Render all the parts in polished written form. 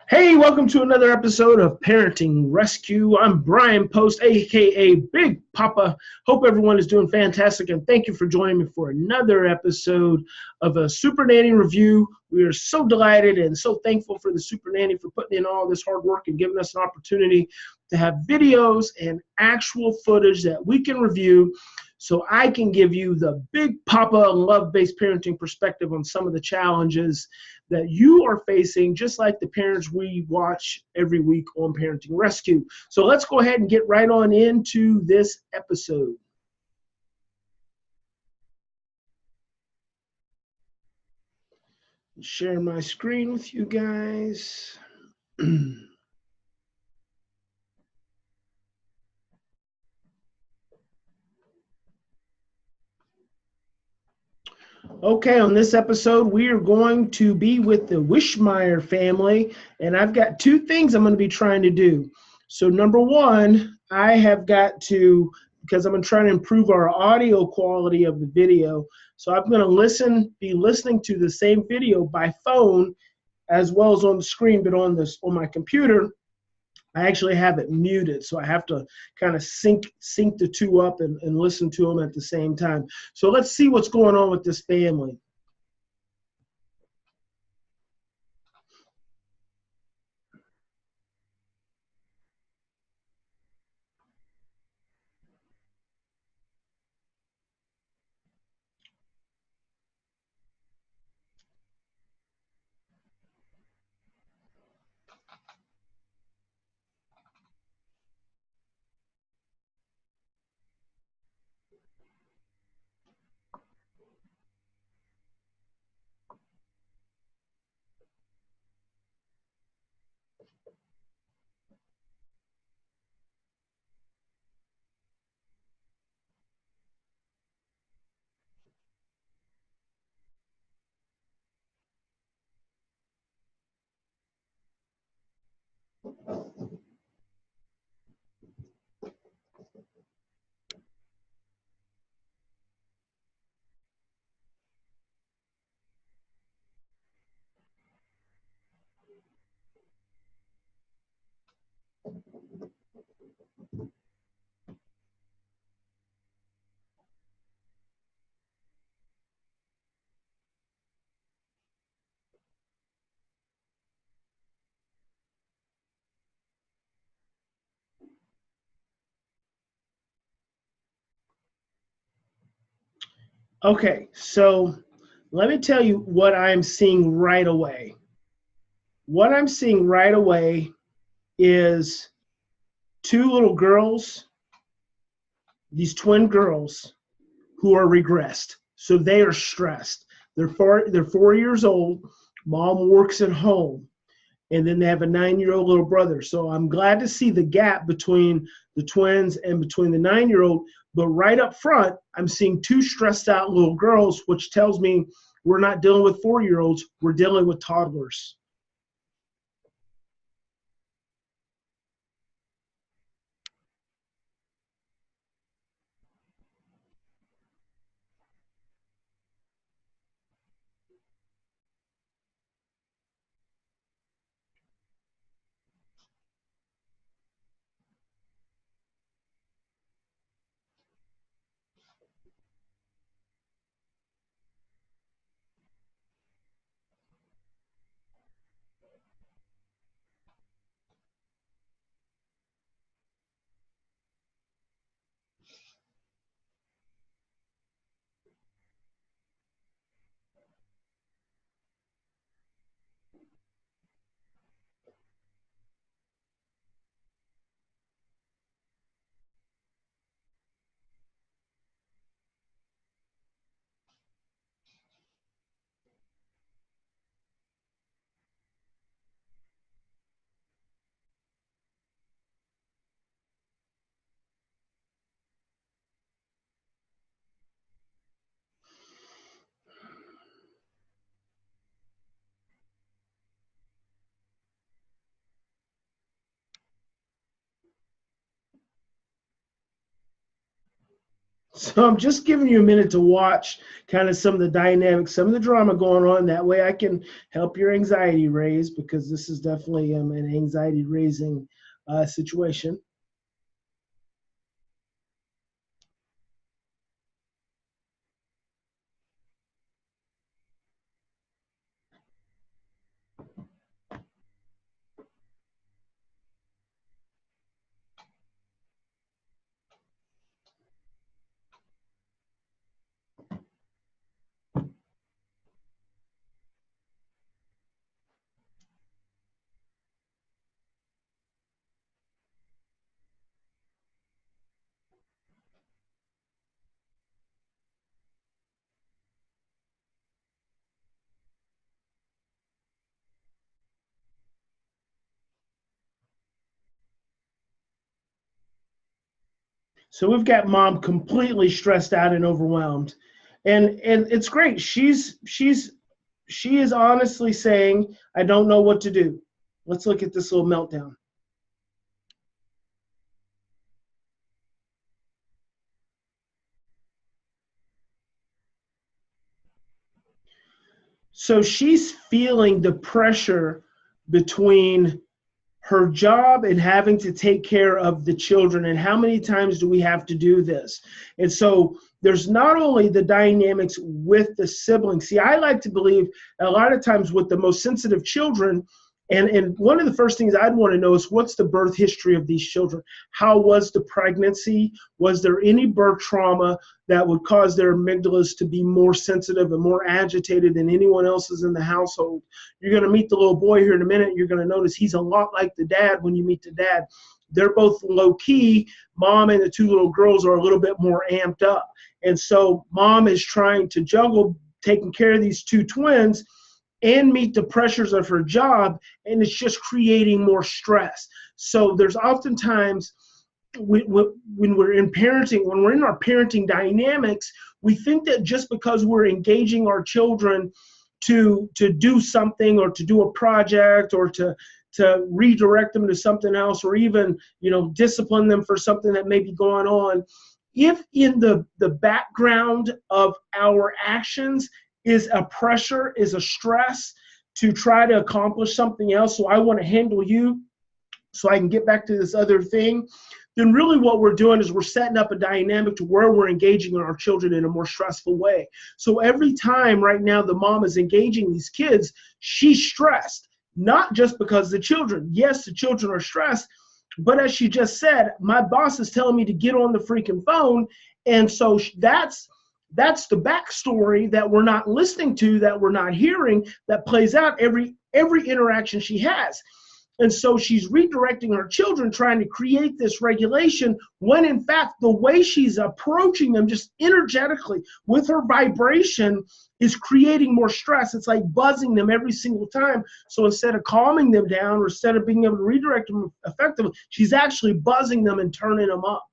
Hey, welcome to another episode of Parenting Rescue. I'm Bryan Post, aka Big Papa. Hope everyone is doing fantastic, and thank you for joining me for another episode of a Super Nanny review. We are so delighted and so thankful for the Super Nanny for putting in all this hard work and giving us an opportunity to have videos and actual footage that we can review so I can give you the Big Papa love-based parenting perspective on some of the challenges that you are facing, just like the parents we watch every week on Parenting Rescue. So let's go ahead and get right on into this episode. Share my screen with you guys. Okay, on this episode, we are going to be with the Wischmeyer family, and I've got two things I'm going to be trying to do. So number one, I have got to, because I'm going to try to improve our audio quality of the video, so I'm going to be listening to the same video by phone as well as on the screen, but on my computer, I actually have it muted, so I have to kind of sync the two up and listen to them at the same time. So let's see what's going on with this family. Okay, so let me tell you what I'm seeing right away. What I'm seeing right away is two little girls, these twin girls, who are regressed. So they are stressed. They're 4 years old. Mom works at home. And then they have a 9-year-old little brother. So I'm glad to see the gap between the twins and between the 9-year-old. But right up front, I'm seeing two stressed out little girls, which tells me we're not dealing with 4-year-olds, we're dealing with toddlers. So I'm just giving you a minute to watch kind of some of the dynamics, some of the drama going on. That way I can help your anxiety raise, because this is definitely an anxiety raising situation. So we've got mom completely stressed out and overwhelmed. And it's great. She is honestly saying, I don't know what to do. Let's look at this little meltdown. So she's feeling the pressure between her job and having to take care of the children, and how many times do we have to do this? And so there's not only the dynamics with the siblings. See, I like to believe a lot of times with the most sensitive children, and one of the first things I'd want to know is, what's the birth history of these children? How was the pregnancy? Was there any birth trauma that would cause their amygdalas to be more sensitive and more agitated than anyone else's in the household? You're going to meet the little boy here in a minute. You're going to notice he's a lot like the dad when you meet the dad. They're both low key. Mom and the two little girls are a little bit more amped up. And so mom is trying to juggle taking care of these two twins and meet the pressures of her job, and it's just creating more stress. So there's oftentimes when we're in parenting, when we're in our parenting dynamics, we think that just because we're engaging our children to do something, or to do a project, or to redirect them to something else, or even discipline them for something that may be going on, if in the background of our actions is a pressure, is a stress to try to accomplish something else, so I want to handle you so I can get back to this other thing, then really what we're doing is we're setting up a dynamic to where we're engaging our children in a more stressful way. So every time right now the mom is engaging these kids, she's stressed, not just because the children. Yes, the children are stressed, but as she just said, my boss is telling me to get on the freaking phone. And so that's the backstory that we're not listening to, that we're not hearing, that plays out every interaction she has. And so she's redirecting her children, trying to create this regulation, when in fact the way she's approaching them just energetically with her vibration is creating more stress. It's like buzzing them every single time. So instead of calming them down, or instead of being able to redirect them effectively, she's actually buzzing them and turning them up.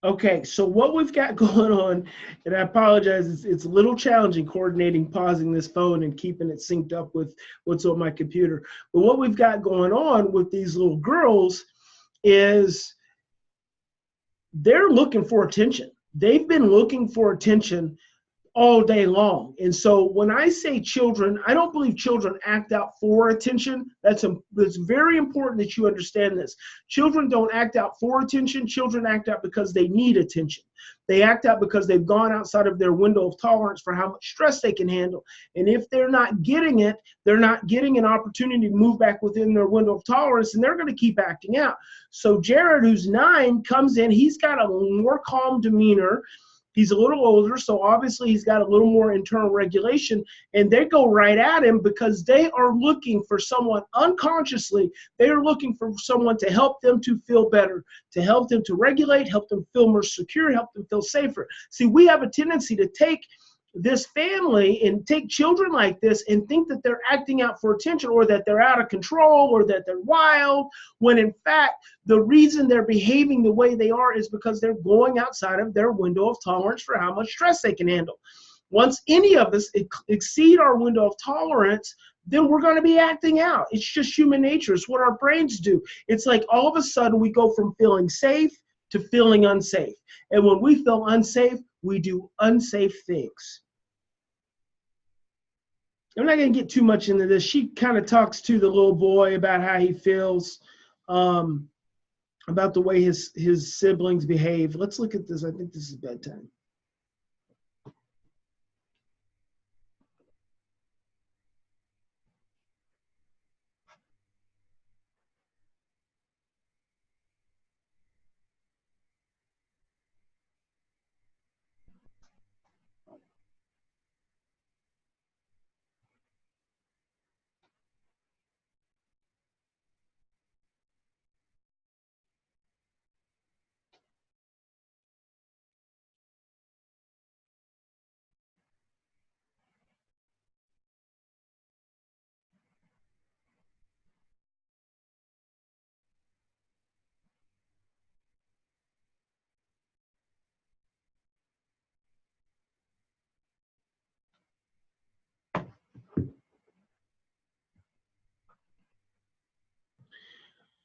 Okay, so what we've got going on, and I apologize, it's a little challenging coordinating, pausing this phone and keeping it synced up with what's on my computer. But what we've got going on with these little girls is they're looking for attention. They've been looking for attention all day long. And so when I say children, I don't believe children act out for attention. That's very important that you understand this. Children don't act out for attention. Children act out because they need attention. They act out because they've gone outside of their window of tolerance for how much stress they can handle. And if they're not getting it, they're not getting an opportunity to move back within their window of tolerance, and they're going to keep acting out. So Jared, who's 9, comes in. He's got a more calm demeanor. He's a little older, so obviously he's got a little more internal regulation, and they go right at him because they are looking for someone unconsciously. They are looking for someone to help them to feel better, to help them to regulate, help them feel more secure, help them feel safer. See, we have a tendency to take this family and take children like this and think that they're acting out for attention, or that they're out of control, or that they're wild, when in fact the reason they're behaving the way they are is because they're going outside of their window of tolerance for how much stress they can handle. Once any of us exceed our window of tolerance, then we're going to be acting out. It's just human nature. It's what our brains do. It's like all of a sudden we go from feeling safe to feeling unsafe. And when we feel unsafe, we do unsafe things. I'm not going to get too much into this. She kind of talks to the little boy about how he feels, about the way his siblings behave. Let's look at this. I think this is bedtime.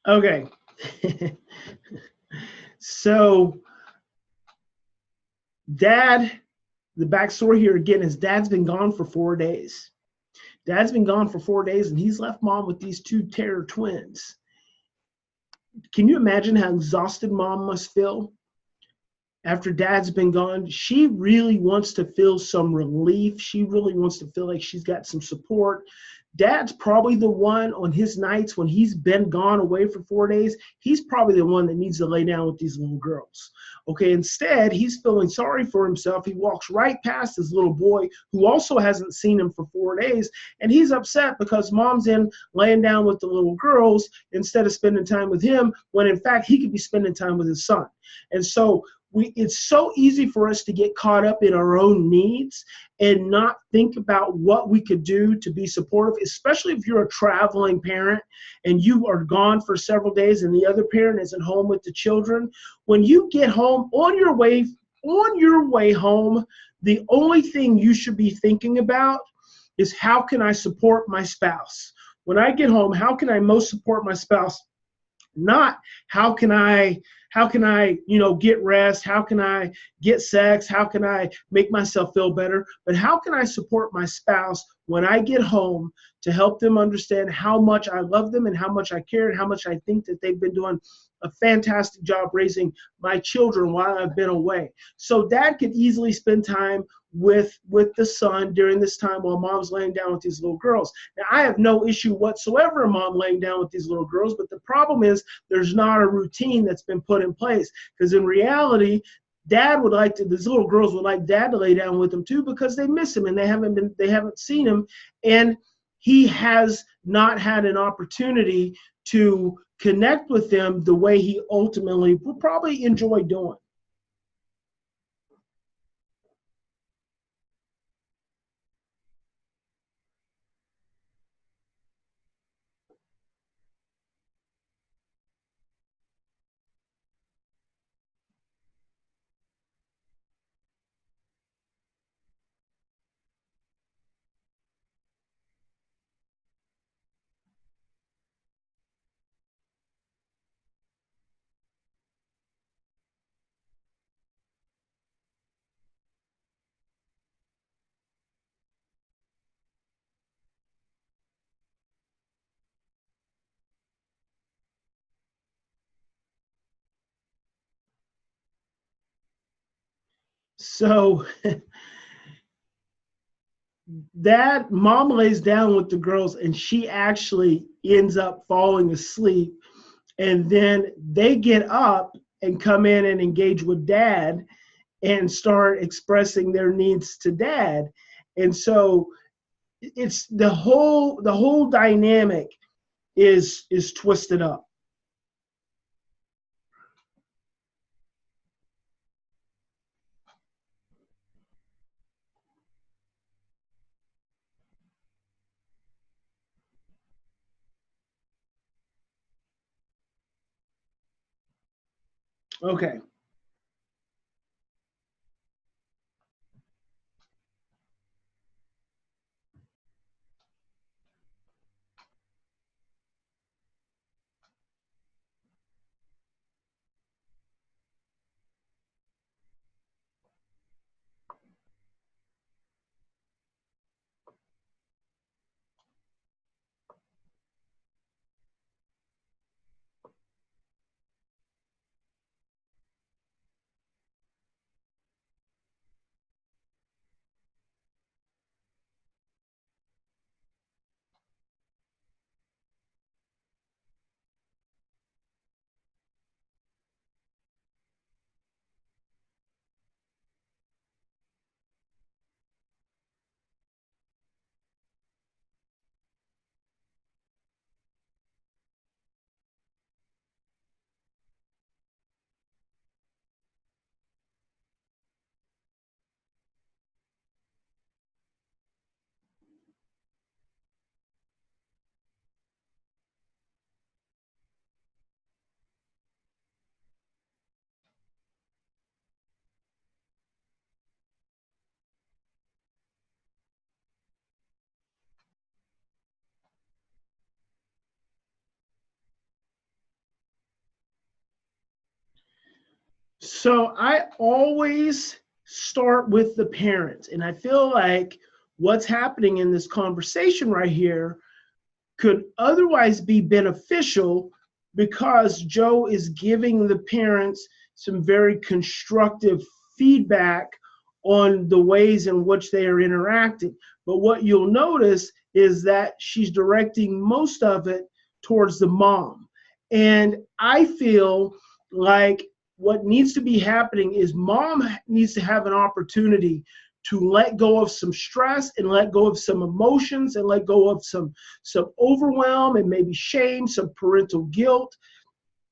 Okay. So dad, the backstory here again is dad's been gone for 4 days. Dad's been gone for 4 days, and he's left mom with these 2 terror twins. Can you imagine how exhausted mom must feel after dad's been gone? She really wants to feel some relief. She really wants to feel like she's got some support. Dad's probably the one on his nights when he's been gone away for 4 days. He's probably the one that needs to lay down with these little girls. Okay, instead, he's feeling sorry for himself. He walks right past his little boy who also hasn't seen him for 4 days, and he's upset because mom's in laying down with the little girls instead of spending time with him, when in fact he could be spending time with his son. And so it's so easy for us to get caught up in our own needs and not think about what we could do to be supportive, especially if you're a traveling parent and you are gone for several days and the other parent isn't home with the children. When you get home, on your way home, the only thing you should be thinking about is, how can I support my spouse? When I get home, how can I most support my spouse? Not how can I get rest? How can I get sex? How can I make myself feel better? But how can I support my spouse when I get home, to help them understand how much I love them and how much I care and how much I think that they've been doing a fantastic job raising my children while I've been away. So dad could easily spend time with the son during this time while mom's laying down with these little girls. Now, I have no issue whatsoever mom laying down with these little girls, but the problem is there's not a routine that's been put in place, because in reality, these little girls would like dad to lay down with them too, because they miss him and they haven't seen him, and he has not had an opportunity to connect with them the way he ultimately would probably enjoy doing. So that mom lays down with the girls and she actually ends up falling asleep. And then they get up and come in and engage with dad and start expressing their needs to dad. And so it's the whole dynamic is twisted up. Okay. So I always start with the parents. And I feel like what's happening in this conversation right here could otherwise be beneficial because Joe is giving the parents some very constructive feedback on the ways in which they are interacting. But what you'll notice is that she's directing most of it towards the mom. And I feel like what needs to be happening is mom needs to have an opportunity to let go of some stress and let go of some emotions and let go of some overwhelm and maybe shame, some parental guilt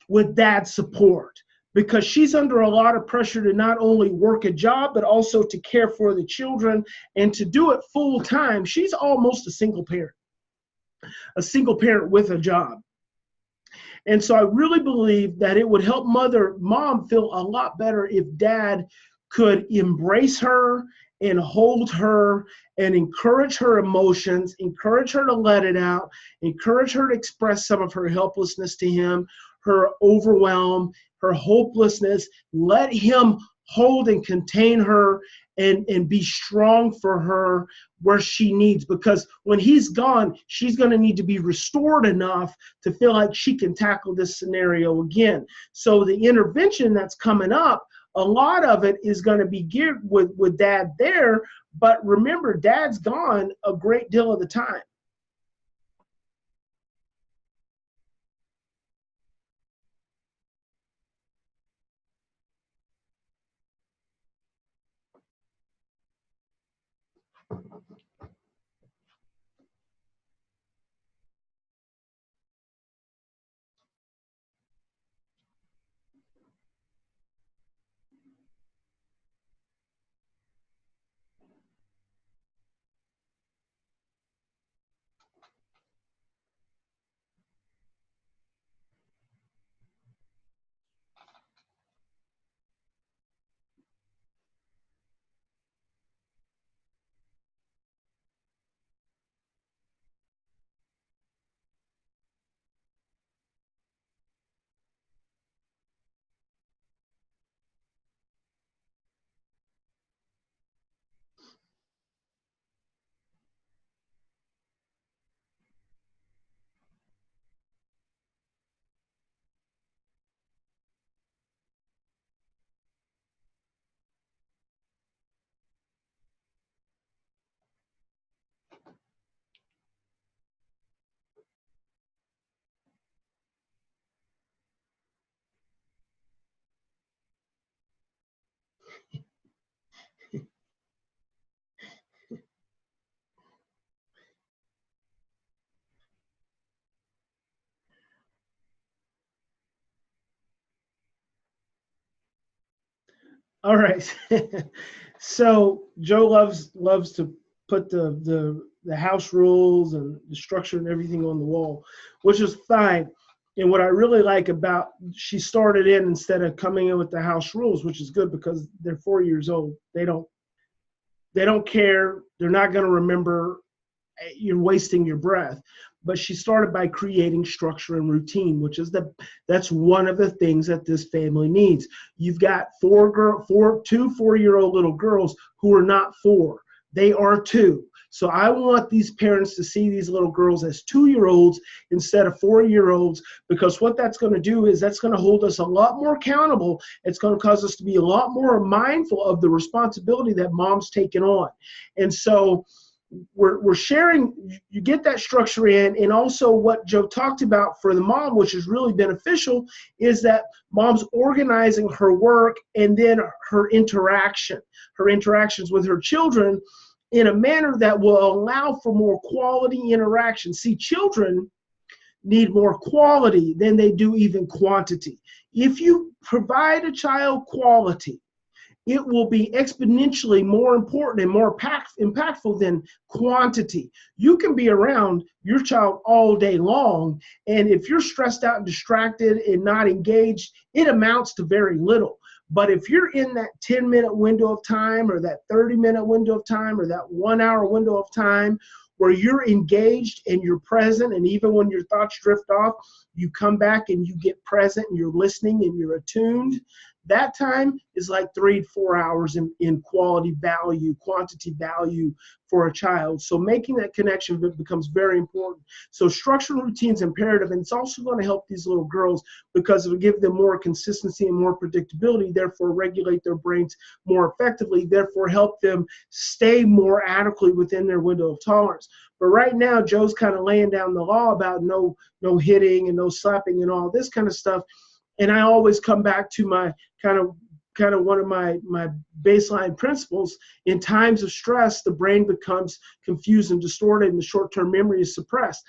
with dad's support because she's under a lot of pressure to not only work a job but also to care for the children and to do it full time. She's almost a single parent with a job. And so I really believe that it would help mom feel a lot better if dad could embrace her and hold her and encourage her emotions, encourage her to let it out, encourage her to express some of her helplessness to him, her overwhelm, her hopelessness. Let him hold and contain her and be strong for her where she needs, because when he's gone, she's going to need to be restored enough to feel like she can tackle this scenario again. So the intervention that's coming up, a lot of it is going to be geared with dad there. But remember, dad's gone a great deal of the time. All right. So Joe loves to put the house rules and the structure and everything on the wall, which is fine. And what I really like about she started in instead of coming in with the house rules, which is good because they're 4 years old. They don't care. They're not going to remember. You're wasting your breath. But she started by creating structure and routine, which is that's one of the things that this family needs. You've got two 4 year old little girls who are not four. They are two. So I want these parents to see these little girls as 2 year olds instead of 4 year olds, because what that's going to do is that's going to hold us a lot more accountable. It's going to cause us to be a lot more mindful of the responsibility that mom's taken on. And so we're sharing, you get that structure in, and also what Joe talked about for the mom, which is really beneficial, is that mom's organizing her work and then her interactions with her children in a manner that will allow for more quality interaction. See, children need more quality than they do even quantity. If you provide a child quality, it will be exponentially more important and more impactful than quantity. You can be around your child all day long, and if you're stressed out and distracted and not engaged, it amounts to very little. But if you're in that 10-minute window of time or that 30-minute window of time or that 1 hour window of time where you're engaged and you're present, and even when your thoughts drift off, you come back and you get present and you're listening and you're attuned, that time is like 3 to 4 hours in quality value, quantity value for a child. So making that connection becomes very important. So structure and routine is imperative, and it's also going to help these little girls because it will give them more consistency and more predictability, therefore regulate their brains more effectively, therefore help them stay more adequately within their window of tolerance. But right now, Joe's kind of laying down the law about no hitting and no slapping and all this kind of stuff. And I always come back to my kind of one of my baseline principles. In times of stress, the brain becomes confused and distorted, and the short-term memory is suppressed.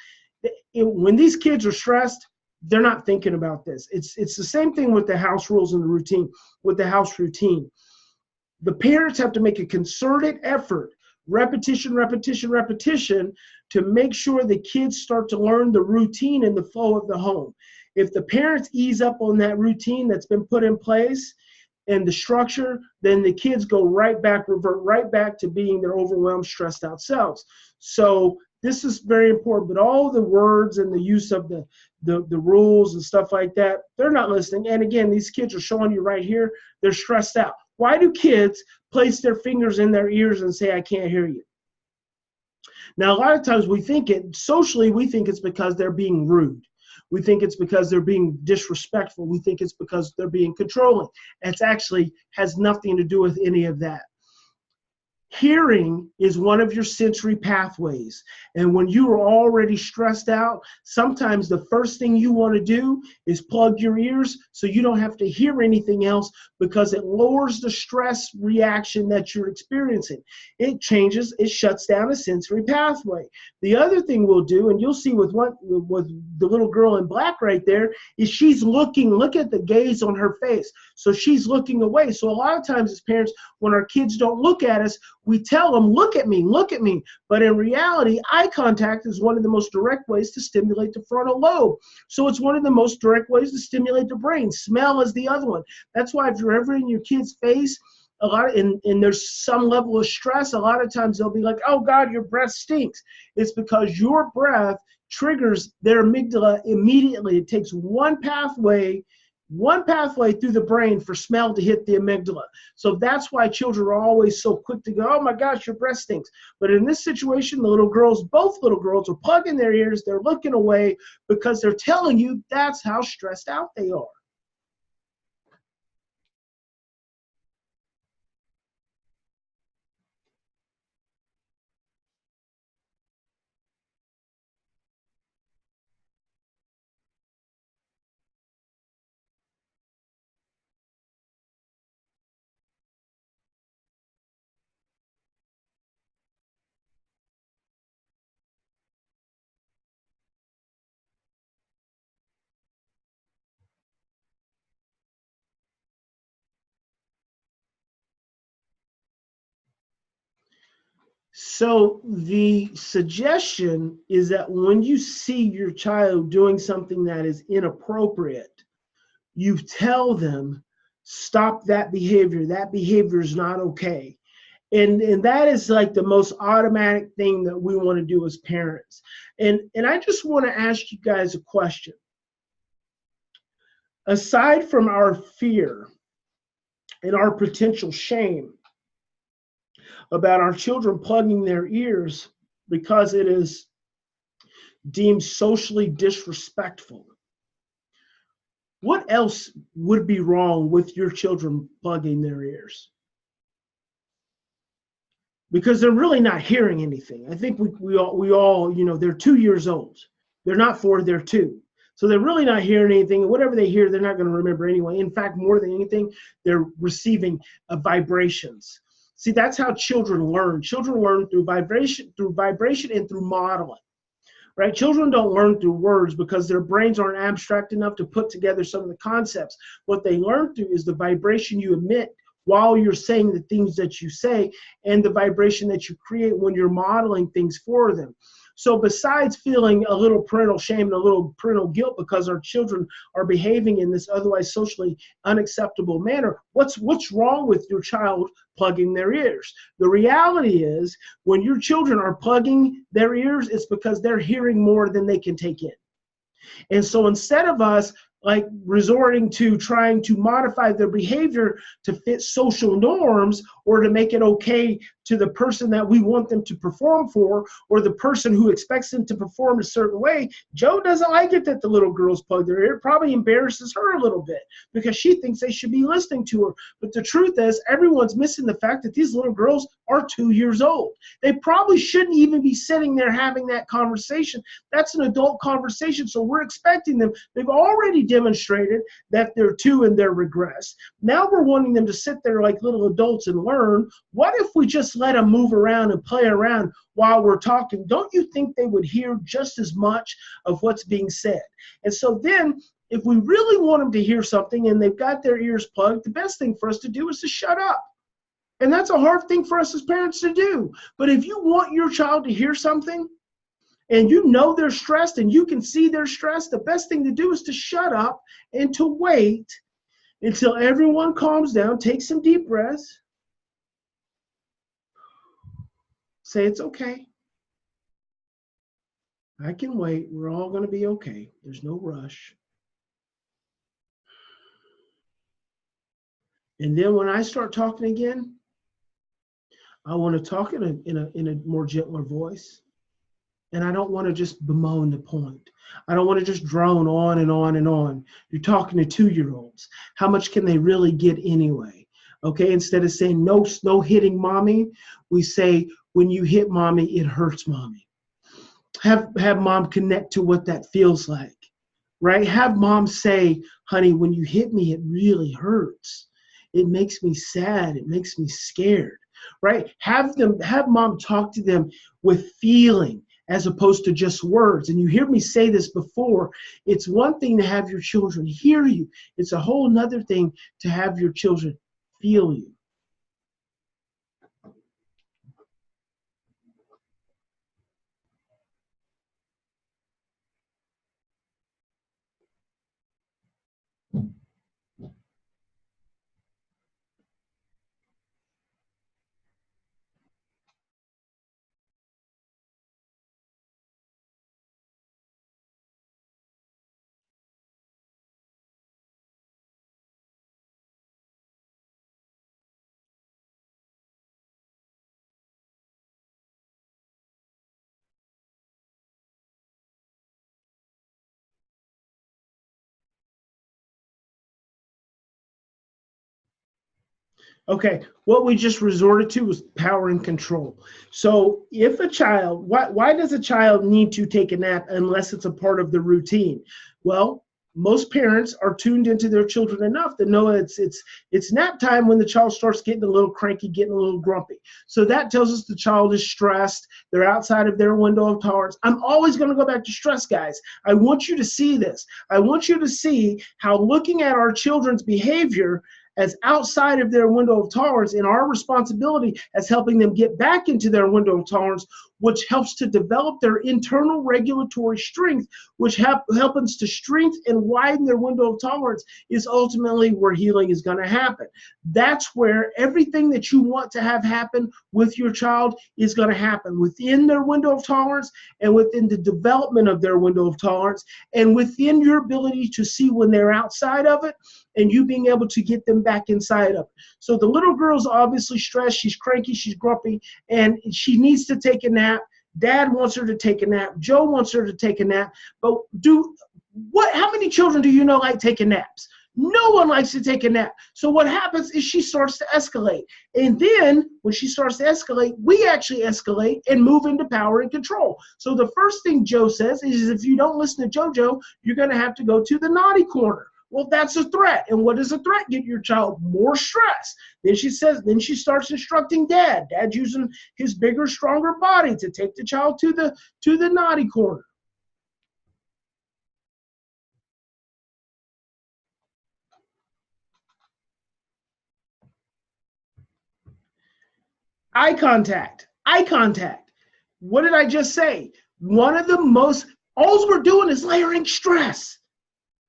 When these kids are stressed, they're not thinking about this. It's the same thing with the house rules and the routine. With the house routine, the parents have to make a concerted effort, repetition, repetition, repetition, to make sure the kids start to learn the routine and the flow of the home. If the parents ease up on that routine that's been put in place and the structure, then the kids revert right back to being their overwhelmed, stressed out selves. So this is very important, but all the words and the use of the rules and stuff like that, they're not listening. And again, these kids are showing you right here, they're stressed out. Why do kids place their fingers in their ears and say, I can't hear you? Now, a lot of times we think it's because they're being rude. We think it's because they're being disrespectful. We think it's because they're being controlling. It actually has nothing to do with any of that. Hearing is one of your sensory pathways. And when you are already stressed out, sometimes the first thing you want to do is plug your ears so you don't have to hear anything else, because it lowers the stress reaction that you're experiencing. It shuts down a sensory pathway. The other thing we'll do, and you'll see with the little girl in black right there, is she's look at the gaze on her face. So she's looking away. So a lot of times as parents, when our kids don't look at us, we tell them, look at me, look at me. But in reality, eye contact is one of the most direct ways to stimulate the frontal lobe. So it's one of the most direct ways to stimulate the brain. Smell is the other one. That's why if you're ever in your kid's face, and there's some level of stress, a lot of times they'll be like, oh God, your breath stinks. It's because your breath triggers their amygdala immediately. It takes one pathway through the brain for smell to hit the amygdala. So that's why children are always so quick to go, oh my gosh, your breath stinks. But in this situation, both little girls are plugging their ears, they're looking away because they're telling you that's how stressed out they are. So the suggestion is that when you see your child doing something that is inappropriate, you tell them, stop that behavior. That behavior is not okay. And that is like the most automatic thing that we want to do as parents. And I just want to ask you guys a question. Aside from our fear and our potential shame about our children plugging their ears because it is deemed socially disrespectful, what else would be wrong with your children plugging their ears? Because they're really not hearing anything. I think we all, they're 2 years old. They're not 4, they're 2. So they're really not hearing anything. Whatever they hear, they're not going to remember anyway. In fact, more than anything, they're receiving vibrations. See, that's how children learn. Children learn through vibration and through modeling. Right? Children don't learn through words because their brains aren't abstract enough to put together some of the concepts. What they learn through is the vibration you emit while you're saying the things that you say, and the vibration that you create when you're modeling things for them. So besides feeling a little parental shame and a little parental guilt because our children are behaving in this otherwise socially unacceptable manner, what's wrong with your child plugging their ears? The reality is, when your children are plugging their ears, it's because they're hearing more than they can take in. And so instead of us like resorting to trying to modify their behavior to fit social norms or to make it okay to the person that we want them to perform for, or the person who expects them to perform a certain way, Joe doesn't like it that the little girls plug their ear. It probably embarrasses her a little bit because she thinks they should be listening to her. But the truth is, everyone's missing the fact that these little girls are 2 years old. They probably shouldn't even be sitting there having that conversation. That's an adult conversation, so we're expecting them. They've already demonstrated that they're 2 and they're regressed. Now we're wanting them to sit there like little adults and learn. What if we just let them move around and play around while we're talking? Don't you think they would hear just as much of what's being said? And so then, if we really want them to hear something and they've got their ears plugged, the best thing for us to do is to shut up. And that's a hard thing for us as parents to do. But if you want your child to hear something, and you know they're stressed and you can see they're stressed, the best thing to do is to shut up and to wait until everyone calms down, take some deep breaths, say it's okay. I can wait. We're all going to be okay. There's no rush. And then when I start talking again, I want to talk in a more gentler voice. And I don't want to just bemoan the point. I don't want to just drone on and on and on. You're talking to 2-year-olds. How much can they really get anyway? Okay, instead of saying no hitting mommy, we say, when you hit mommy, it hurts mommy. Have mom connect to what that feels like, right? Have mom say, honey, when you hit me, it really hurts. It makes me sad. It makes me scared, right? Have mom talk to them with feeling as opposed to just words. And you hear me say this before, it's one thing to have your children hear you. It's a whole nother thing to have your children feel you. Okay, what we just resorted to was power and control. So if a child, why does a child need to take a nap unless it's a part of the routine? Well, most parents are tuned into their children enough to know it's nap time when the child starts getting a little cranky, getting a little grumpy. So that tells us the child is stressed. They're outside of their window of tolerance. I'm always going to go back to stress, guys. I want you to see this. I want you to see how looking at our children's behavior as outside of their window of tolerance, and our responsibility as helping them get back into their window of tolerance, which helps to develop their internal regulatory strength, which helps to strengthen and widen their window of tolerance, is ultimately where healing is going to happen. That's where everything that you want to have happen with your child is going to happen within their window of tolerance and within the development of their window of tolerance and within your ability to see when they're outside of it and you being able to get them back inside of it. So the little girl's obviously stressed, she's cranky, she's grumpy, and she needs to take a nap. Dad wants her to take a nap. Joe wants her to take a nap. But how many children do you know like taking naps? No one likes to take a nap. So what happens is she starts to escalate. And then when she starts to escalate, we actually escalate and move into power and control. So the first thing Joe says is, if you don't listen to JoJo, you're going to have to go to the naughty corner. Well, that's a threat. And what does a threat get your child? More stress. Then she starts instructing Dad. Dad's using his bigger, stronger body to take the child to the naughty corner. Eye contact. Eye contact. What did I just say? All we're doing is layering stress.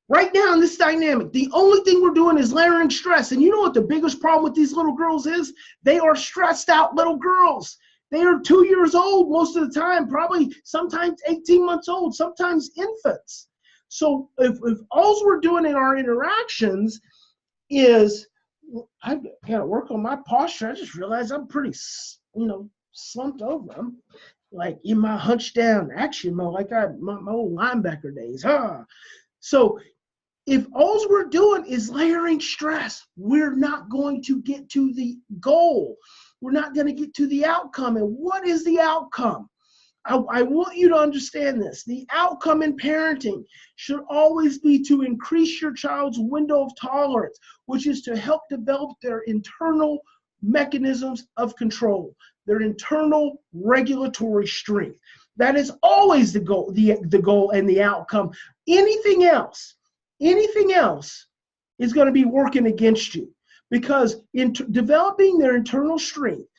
Right now in this dynamic, the only thing we're doing is layering stress. And you know what the biggest problem with these little girls is? They are stressed out little girls. They are 2 years old most of the time, probably sometimes 18 months old, sometimes infants. So if all we're doing in our interactions is, I got to work on my posture. I just realized I'm pretty, slumped over. I'm like in my hunched down action mode, like my old linebacker days. So if all we're doing is layering stress, we're not going to get to the goal. We're not going to get to the outcome. And what is the outcome? I want you to understand this. The outcome in parenting should always be to increase your child's window of tolerance, which is to help develop their internal mechanisms of control, their internal regulatory strength. That is always the goal, the goal and the outcome. Anything else is going to be working against you, because in developing their internal strength,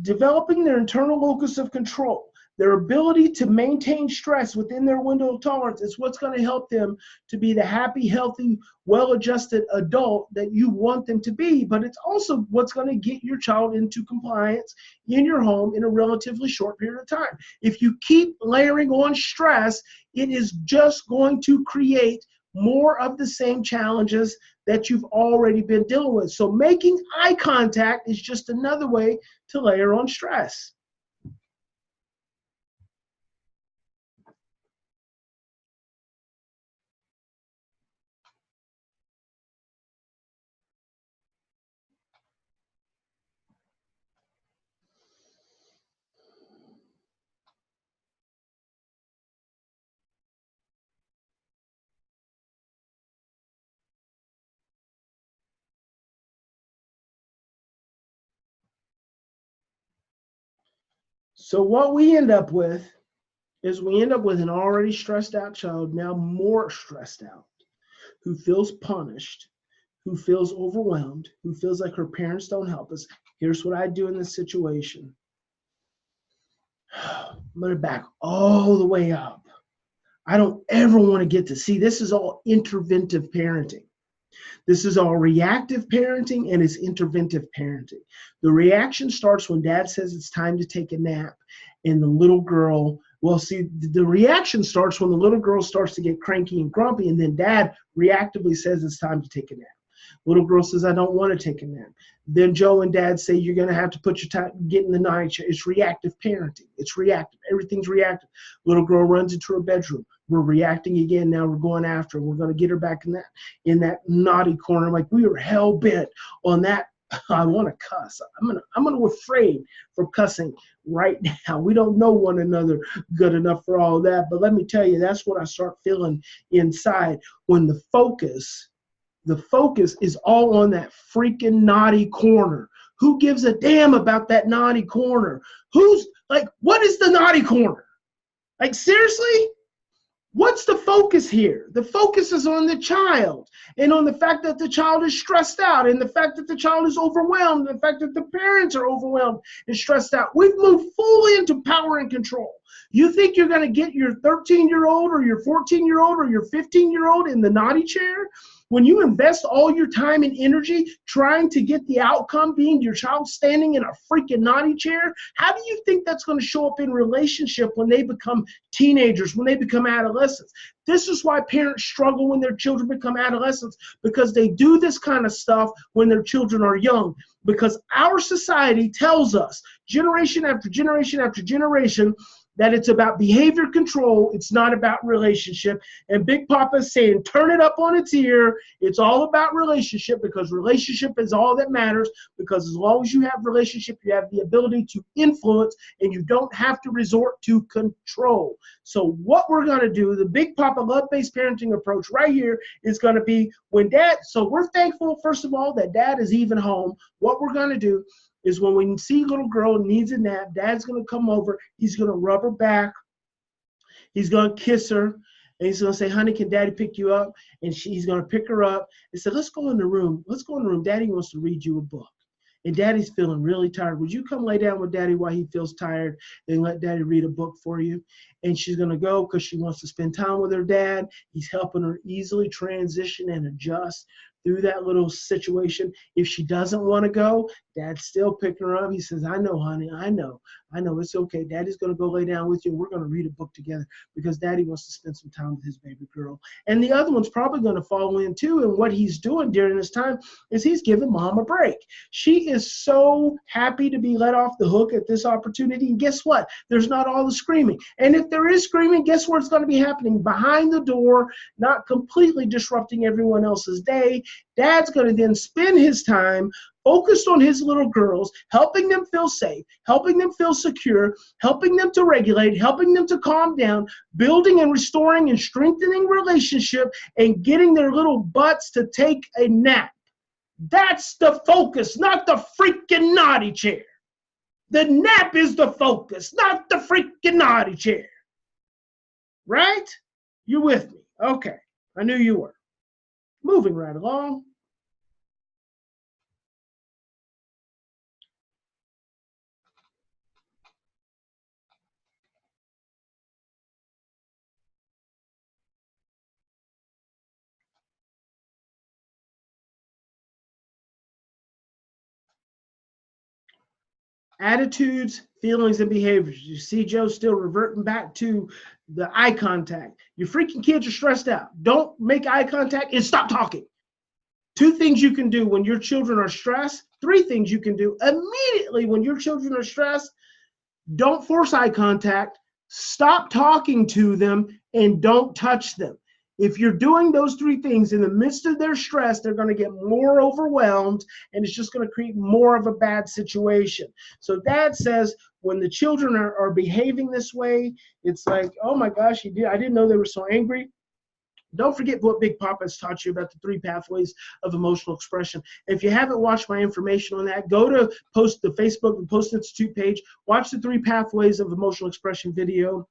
developing their internal locus of control, their ability to maintain stress within their window of tolerance is what's going to help them to be the happy, healthy, well-adjusted adult that you want them to be. But it's also what's going to get your child into compliance in your home in a relatively short period of time. If you keep layering on stress, it is just going to create more of the same challenges that you've already been dealing with. So making eye contact is just another way to layer on stress. So what we end up with is an already stressed out child, now more stressed out, who feels punished, who feels overwhelmed, who feels like her parents don't help us. Here's what I do in this situation. I'm going to back all the way up. I don't ever want to get to see, this is all interventive parenting. This is all reactive parenting, and it's interventive parenting. The reaction starts when Dad says it's time to take a nap, and the little girl, the reaction starts when the little girl starts to get cranky and grumpy, and then Dad reactively says it's time to take a nap. Little girl says, I don't want to take a nap. Then Joe and Dad say, you're going to have to put your time, get in the night chair. It's reactive parenting. It's reactive. Everything's reactive. Little girl runs into her bedroom. We're reacting again. Now we're going after her. We're going to get her back in that naughty corner. Like, we are hell bent on that. I want to cuss. I'm going to afraid from cussing right now. We don't know one another good enough for all that. But let me tell you, that's what I start feeling inside when the focus is all on that freaking naughty corner. Who gives a damn about that naughty corner? Who's like, what is the naughty corner? Like, seriously? What's the focus here? The focus is on the child and on the fact that the child is stressed out and the fact that the child is overwhelmed and the fact that the parents are overwhelmed and stressed out. We've moved fully into power and control. You think you're going to get your 13-year-old or your 14-year-old or your 15-year-old in the naughty chair? When you invest all your time and energy trying to get the outcome being your child standing in a freaking naughty chair, how do you think that's going to show up in relationship when they become teenagers, when they become adolescents? This is why parents struggle when their children become adolescents, because they do this kind of stuff when their children are young. Because our society tells us, generation after generation after generation, that it's about behavior control, it's not about relationship. And Big Papa is saying, turn it up on its ear. It's all about relationship, because relationship is all that matters, because as long as you have relationship, you have the ability to influence, and you don't have to resort to control. So what we're going to do, the Big Papa love-based parenting approach right here is going to be when dad, so we're thankful, first of all, that dad is even home. What we're going to do is when we see little girl needs a nap, dad's going to come over, he's going to rub her back, he's going to kiss her, and he's going to say, honey, can daddy pick you up? And he's going to pick her up and say, let's go in the room. Let's go in the room. Daddy wants to read you a book. And daddy's feeling really tired. Would you come lay down with daddy while he feels tired and let daddy read a book for you? And she's going to go because she wants to spend time with her dad. He's helping her easily transition and adjust through that little situation. If she doesn't want to go, dad's still picking her up. He says, I know, honey, I know, it's okay. Daddy's going to go lay down with you. We're going to read a book together because daddy wants to spend some time with his baby girl. And the other one's probably going to follow in too. And what he's doing during this time is he's giving mom a break. She is so happy to be let off the hook at this opportunity. And guess what? There's not all the screaming. And if there is screaming, guess where it's going to be happening? Behind the door, not completely disrupting everyone else's day. Dad's going to then spend his time focused on his little girls, helping them feel safe, helping them feel secure, helping them to regulate, helping them to calm down, building and restoring and strengthening relationship, and getting their little butts to take a nap. That's the focus, not the freaking naughty chair. The nap is the focus, not the freaking naughty chair. Right? You with me? Okay. I knew you were. Moving right along. Attitudes, feelings, and behaviors. You see Joe still reverting back to the eye contact. Your freaking kids are stressed out. Don't make eye contact and stop talking. 2 things you can do when your children are stressed. 3 things you can do immediately when your children are stressed. Don't force eye contact. Stop talking to them and don't touch them. If you're doing those 3 things in the midst of their stress, they're going to get more overwhelmed, and it's just going to create more of a bad situation. So dad says when the children are behaving this way, it's like, oh my gosh, I didn't know they were so angry. Don't forget what Big Papa has taught you about the 3 pathways of emotional expression. If you haven't watched my information on that, go to the Facebook and Post Institute page, watch the 3 pathways of emotional expression video.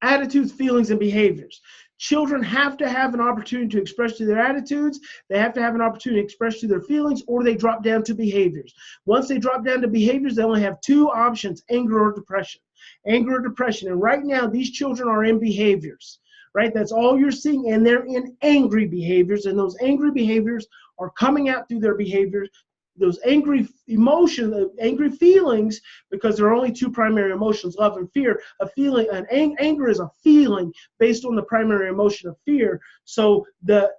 Attitudes, feelings, and behaviors. Children have to have an opportunity to express to their attitudes, they have to have an opportunity to express to their feelings, or they drop down to behaviors. Once they drop down to behaviors, they only have 2 options, anger or depression. Anger or depression. And right now, these children are in behaviors, right? That's all you're seeing, and they're in angry behaviors, and those angry behaviors are coming out through their behaviors. Those angry emotions, angry feelings, because there are only 2 primary emotions, love and fear. Anger is a feeling based on the primary emotion of fear. So the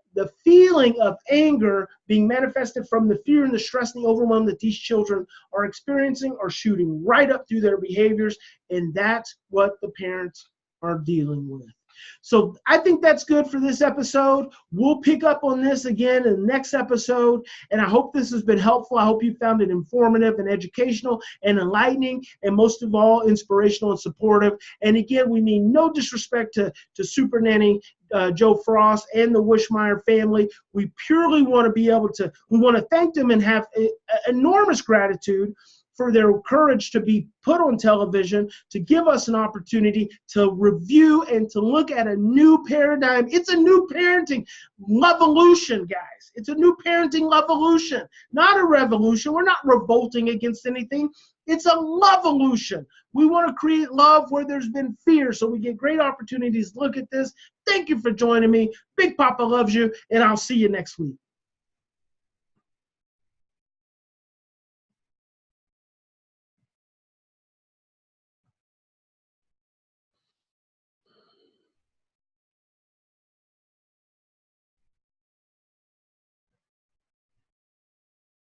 feeling of anger being manifested from the fear and the stress and the overwhelm that these children are experiencing are shooting right up through their behaviors, and that's what the parents are dealing with. So I think that's good for this episode. We'll pick up on this again in the next episode, and I hope this has been helpful. I hope you found it informative and educational and enlightening, and most of all, inspirational and supportive. And again, we mean no disrespect to Super Nanny Joe Frost and the Wischmeyer family. We purely want to be able to, we want to thank them and have enormous gratitude for their courage to be put on television, to give us an opportunity to review and to look at a new paradigm. It's a new parenting revolution, guys. It's a new parenting revolution, not a revolution. We're not revolting against anything. It's a love-olution. We want to create love where there's been fear, so we get great opportunities to look at this. Thank you for joining me. Big Papa loves you, and I'll see you next week.